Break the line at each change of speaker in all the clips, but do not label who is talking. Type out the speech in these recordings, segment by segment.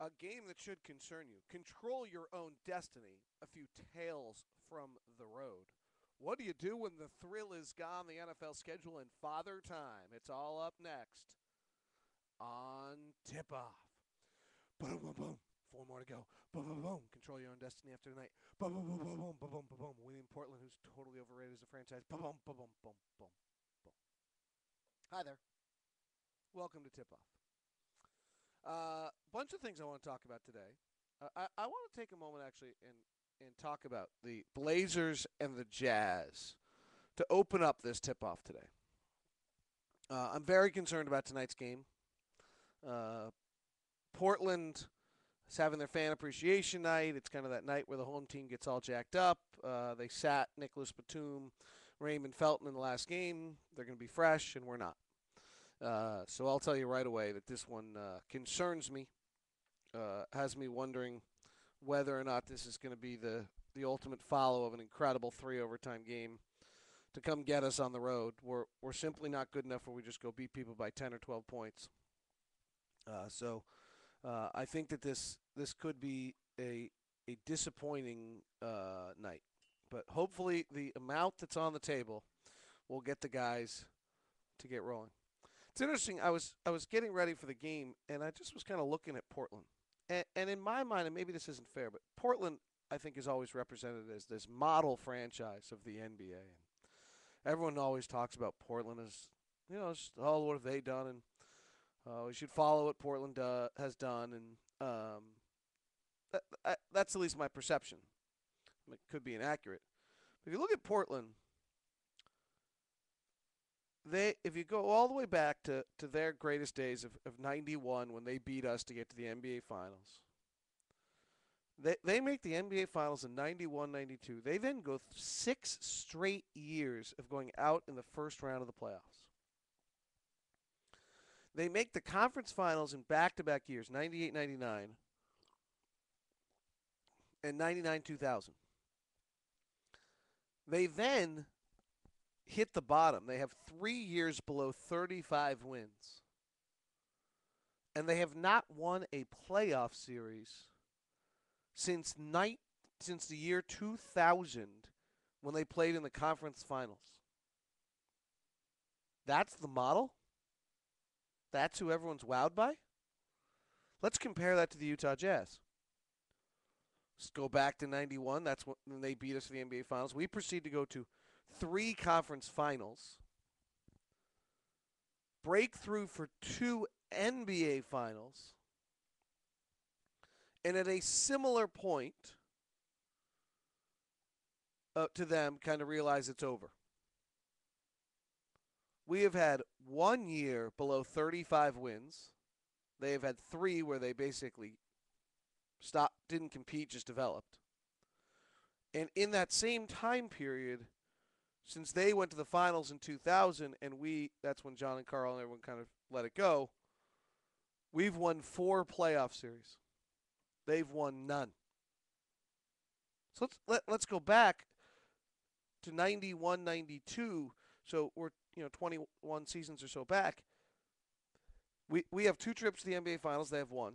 A game that should concern you. Control your own destiny. A few tales from the road. What do you do when the thrill is gone? The NFL schedule and Father Time. It's all up next on Tip Off. Boom, boom, boom. Four more to go. Boom, boom, boom. Control your own destiny after tonight. Boom, boom, boom, boom, boom, boom, boom, boom, boom. Winning Portland, who's totally overrated as a franchise. Boom, boom, boom, boom, boom, boom, boom. Hi there. Welcome to Tip Off. Bunch of things I want to talk about today. I want to take a moment actually and talk about the Blazers and the Jazz to open up this tip off today. I'm very concerned about tonight's game. Uh, Portland is having their fan appreciation night. It's kind of that night where the home team gets all jacked up. They sat Nicholas Batum, Raymond Felton in the last game. They're going to be fresh, and we're not. So I'll tell you right away that this one concerns me. Has me wondering whether or not this is going to be the ultimate follow of an incredible 3 overtime game to come get us on the road. We're simply not good enough where we just go beat people by 10 or 12 points. So I think that this could be a disappointing night. But hopefully the amount that's on the table will get the guys to get rolling. It's interesting. I was getting ready for the game, and I just was kind of looking at Portland. And in my mind, and maybe this isn't fair, but Portland, I think, is always represented as this model franchise of the NBA. And everyone always talks about Portland as, oh, what have they done? And we should follow what Portland has done. And that's at least my perception. It could be inaccurate. But if you look at Portland, if you go all the way back to their greatest days of 91 when they beat us to get to the NBA Finals, they make the NBA Finals in 91, 92. They then go 6 straight years of going out in the first round of the playoffs. They make the conference finals in back-to-back years, 98, 99, and 99, 2000. They then hit the bottom. They have 3 years below 35 wins. And they have not won a playoff series since the year 2000 when they played in the conference finals. That's the model? That's who everyone's wowed by? Let's compare that to the Utah Jazz. Let's go back to 91. That's when they beat us in the NBA Finals. We proceed to go to 3 conference finals, break through for 2 NBA finals, and at a similar point to them, kind of realize it's over. We have had 1 year below 35 wins. They have had 3 where they basically didn't compete, just developed. And in that same time period, since they went to the finals in 2000 and that's when John and Carl and everyone kind of let it go, we've won 4 playoff series. They've won none. So let's go back to 91, 92. So we're 21 seasons or so back. We have 2 trips to the NBA Finals. They have 1.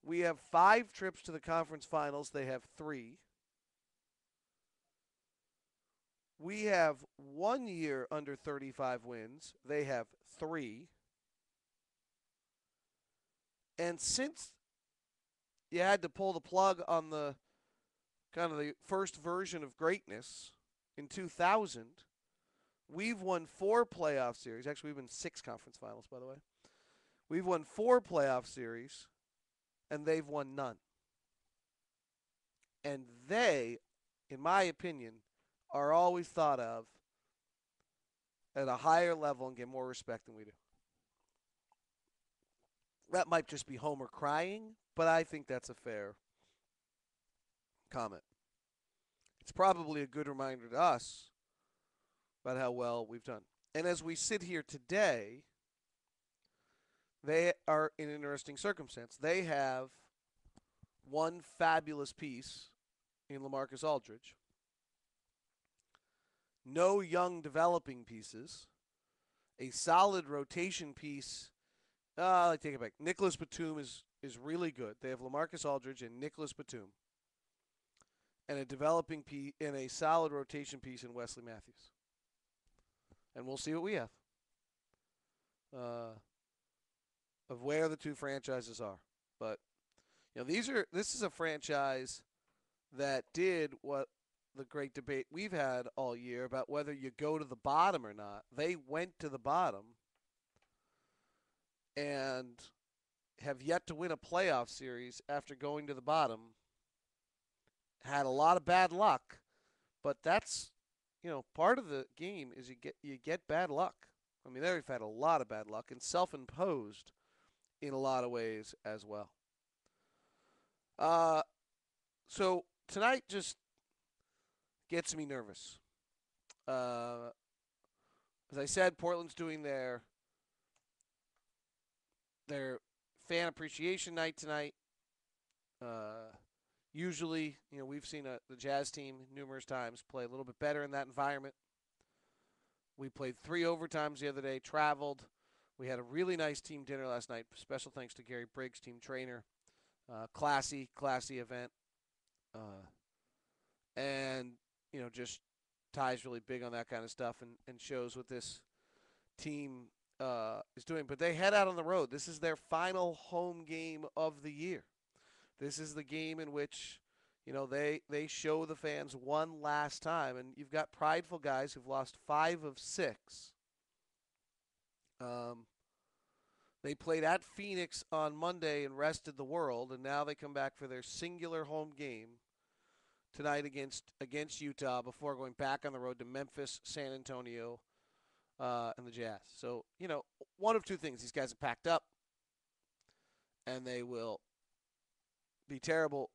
We have 5 trips to the conference finals. They have 3. We have 1 year under 35 wins. They have 3. And since you had to pull the plug on the kind of the first version of greatness in 2000, we've won 4 playoff series. Actually, we've been 6 conference finals, by the way. We've won 4 playoff series, and they've won none. And they, in my opinion, are always thought of at a higher level and get more respect than we do. That might just be Homer crying, but I think that's a fair comment. It's probably a good reminder to us about how well we've done. And as we sit here today, they are in an interesting circumstance. They have one fabulous piece in LaMarcus Aldridge, no young developing pieces, a solid rotation piece I take it back. Nicholas Batum is really good. They have LaMarcus Aldridge and Nicholas Batum, and a developing piece and a solid rotation piece in Wesley Matthews. And we'll see what we have uh, of where the two franchises are. But this is a franchise that did what the great debate we've had all year about whether you go to the bottom or not. They went to the bottom and have yet to win a playoff series after going to the bottom. Had a lot of bad luck, but that's part of the game is you get bad luck. I mean, they've had a lot of bad luck and self-imposed in a lot of ways as well. So tonight just gets me nervous. As I said, Portland's doing their fan appreciation night tonight. Usually, we've seen the Jazz team numerous times play a little bit better in that environment. We played 3 overtimes the other day, traveled. We had a really nice team dinner last night. Special thanks to Gary Briggs, team trainer. Classy event. And, just Ty's really big on that kind of stuff and shows what this team is doing. But they head out on the road. This is their final home game of the year. This is the game in which, they show the fans one last time. And you've got prideful guys who've lost 5 of 6. They played at Phoenix on Monday and rested the world, and now they come back for their singular home game tonight against Utah before going back on the road to Memphis, San Antonio, and the Jazz. So, one of two things. These guys are packed up, and they will be terrible,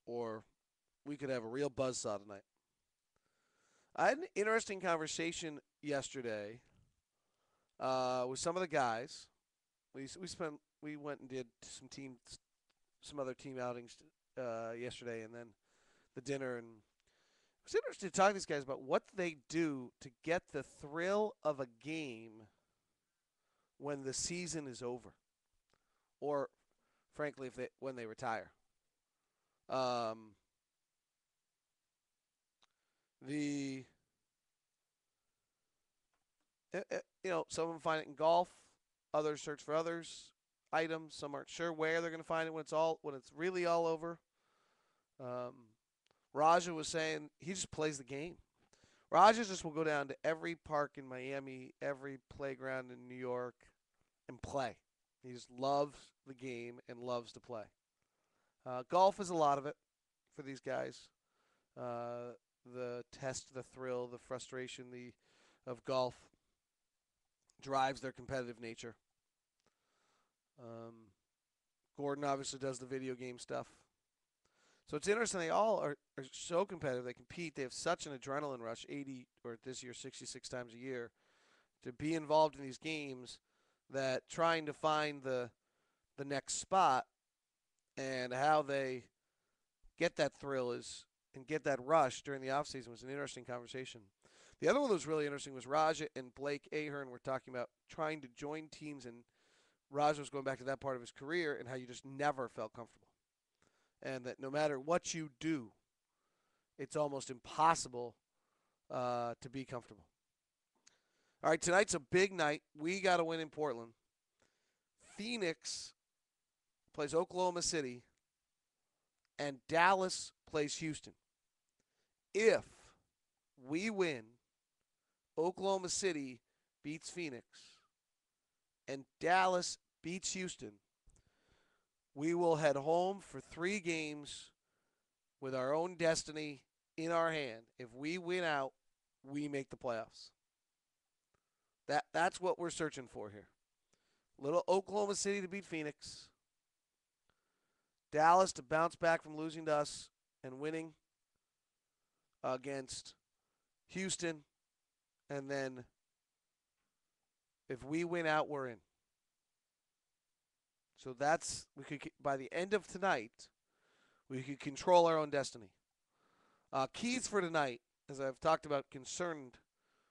or we could have a real buzzsaw tonight. I had an interesting conversation yesterday with some of the guys. We went and did some other team outings yesterday, and then the dinner, and I was interested to talk to these guys about what they do to get the thrill of a game when the season is over, or frankly, when they retire. Some of them find it in golf, others search for others items. Some aren't sure where they're going to find it when it's really all over. Raja was saying he just plays the game. Raja just will go down to every park in Miami, every playground in New York, and play. He just loves the game and loves to play. Golf is a lot of it for these guys. The test, the thrill, the frustration of golf drives their competitive nature. Gordon obviously does the video game stuff. So it's interesting. They all are so competitive. They compete. They have such an adrenaline rush, 80 or this year 66 times a year, to be involved in these games, that trying to find the next spot and how they get that thrill and get that rush during the offseason was an interesting conversation. The other one that was really interesting was Raja and Blake Ahern were talking about trying to join teams, and Raja was going back to that part of his career and how you just never felt comfortable. And that no matter what you do, it's almost impossible to be comfortable. All right, tonight's a big night. We got to win in Portland. Phoenix plays Oklahoma City, and Dallas plays Houston. If we win, Oklahoma City beats Phoenix, and Dallas beats Houston, we will head home for 3 games with our own destiny in our hand. If we win out, we make the playoffs. That's what we're searching for here. Little Oklahoma City to beat Phoenix. Dallas to bounce back from losing to us and winning against Houston. And then if we win out, we're in. So by the end of tonight, we could control our own destiny. Keys for tonight, as I've talked about, concerned.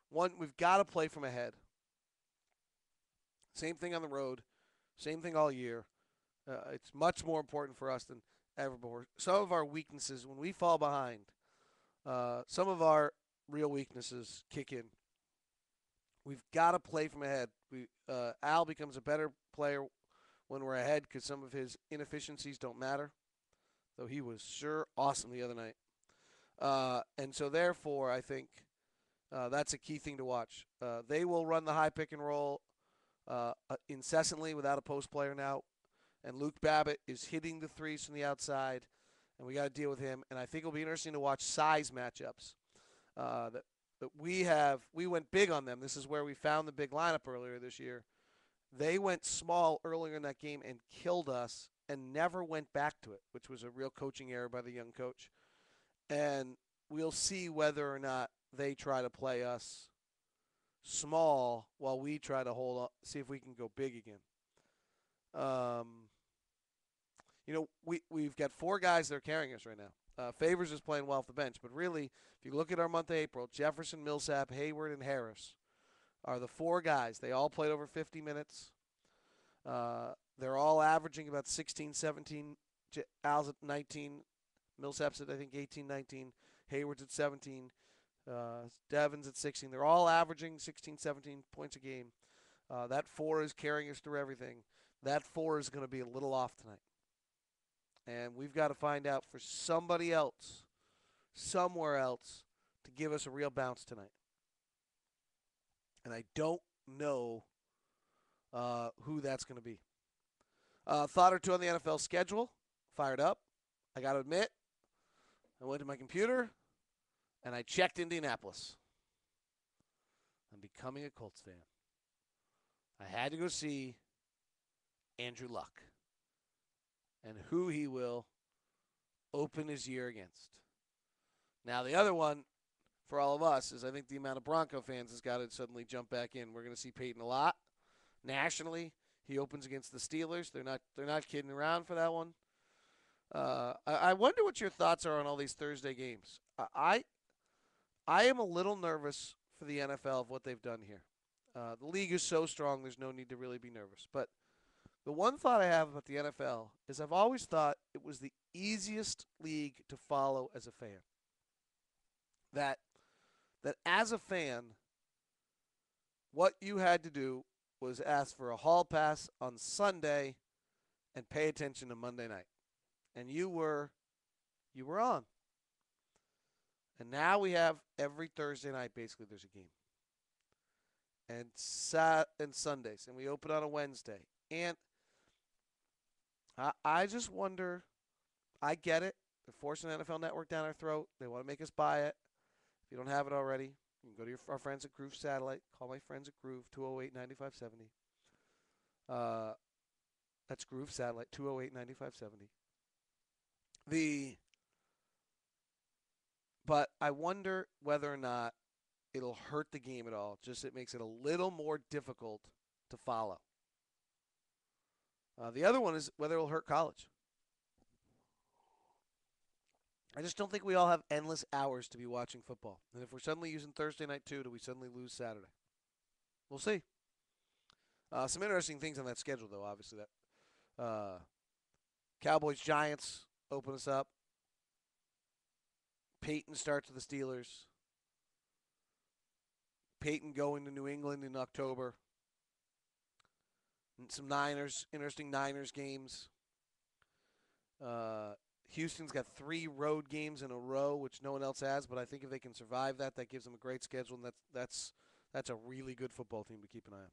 One, we've got to play from ahead. Same thing on the road. Same thing all year. It's much more important for us than ever before. Some of our weaknesses, when we fall behind, some of our real weaknesses kick in. We've got to play from ahead. Al becomes a better player when we're ahead because some of his inefficiencies don't matter, though he was sure awesome the other night. And so, therefore, I think that's a key thing to watch. They will run the high pick and roll incessantly without a post player now. And Luke Babbitt is hitting the threes from the outside, and we got to deal with him. And I think it'll be interesting to watch size matchups. That we went big on them. This is where we found the big lineup earlier this year. They went small earlier in that game and killed us and never went back to it, which was a real coaching error by the young coach. And we'll see whether or not they try to play us small while we try to hold on, see if we can go big again. We've got 4 guys that are carrying us right now. Favors is playing well off the bench, but really, if you look at our month of April, Jefferson, Millsap, Hayward, and Harris are the 4 guys. They all played over 50 minutes. They're all averaging about 16, 17. Al's at 19. Millsap's at, I think, 18, 19. Hayward's at 17. Devin's at 16. They're all averaging 16, 17 points a game. That 4 is carrying us through everything. That 4 is going to be a little off tonight. And we've got to find out for somebody else, somewhere else, to give us a real bounce tonight. And I don't know who that's going to be. Thought or two on the NFL schedule. Fired up. I got to admit, I went to my computer, and I checked Indianapolis. I'm becoming a Colts fan. I had to go see Andrew Luck and who he will open his year against. Now, the other one for all of us is I think the amount of Bronco fans has got to suddenly jump back in. We're going to see Peyton a lot nationally. He opens against the Steelers. They're not kidding around for that one. I wonder what your thoughts are on all these Thursday games. I am a little nervous for the NFL of what they've done here. The league is so strong, there's no need to really be nervous. But the one thought I have about the NFL is I've always thought it was the easiest league to follow as a fan. That as a fan, what you had to do was ask for a hall pass on Sunday and pay attention to Monday night. And you were on. And now we have every Thursday night, basically, there's a game. And Sundays. And we open on a Wednesday. And I just wonder, I get it. They're forcing NFL Network down our throat. They want to make us buy it. If you don't have it already, you can go to our friends at Groove Satellite. Call my friends at Groove, 208-9570. That's Groove Satellite, 208-9570. But I wonder whether or not it'll hurt the game at all. Just it makes it a little more difficult to follow. The other one is whether it'll hurt college. I just don't think we all have endless hours to be watching football. And if we're suddenly using Thursday night too, do we suddenly lose Saturday? We'll see. Some interesting things on that schedule, though, obviously. That Cowboys-Giants open us up. Peyton starts with the Steelers. Peyton going to New England in October. And some interesting Niners games. Houston's got 3 road games in a row, which no one else has. But I think if they can survive that gives them a great schedule, and that's a really good football team to keep an eye on.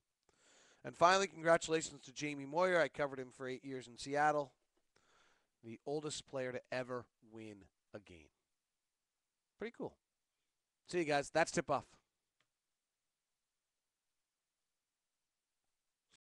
And finally, congratulations to Jamie Moyer. I covered him for 8 years in Seattle. The oldest player to ever win a game. Pretty cool. See you guys. That's tip-off.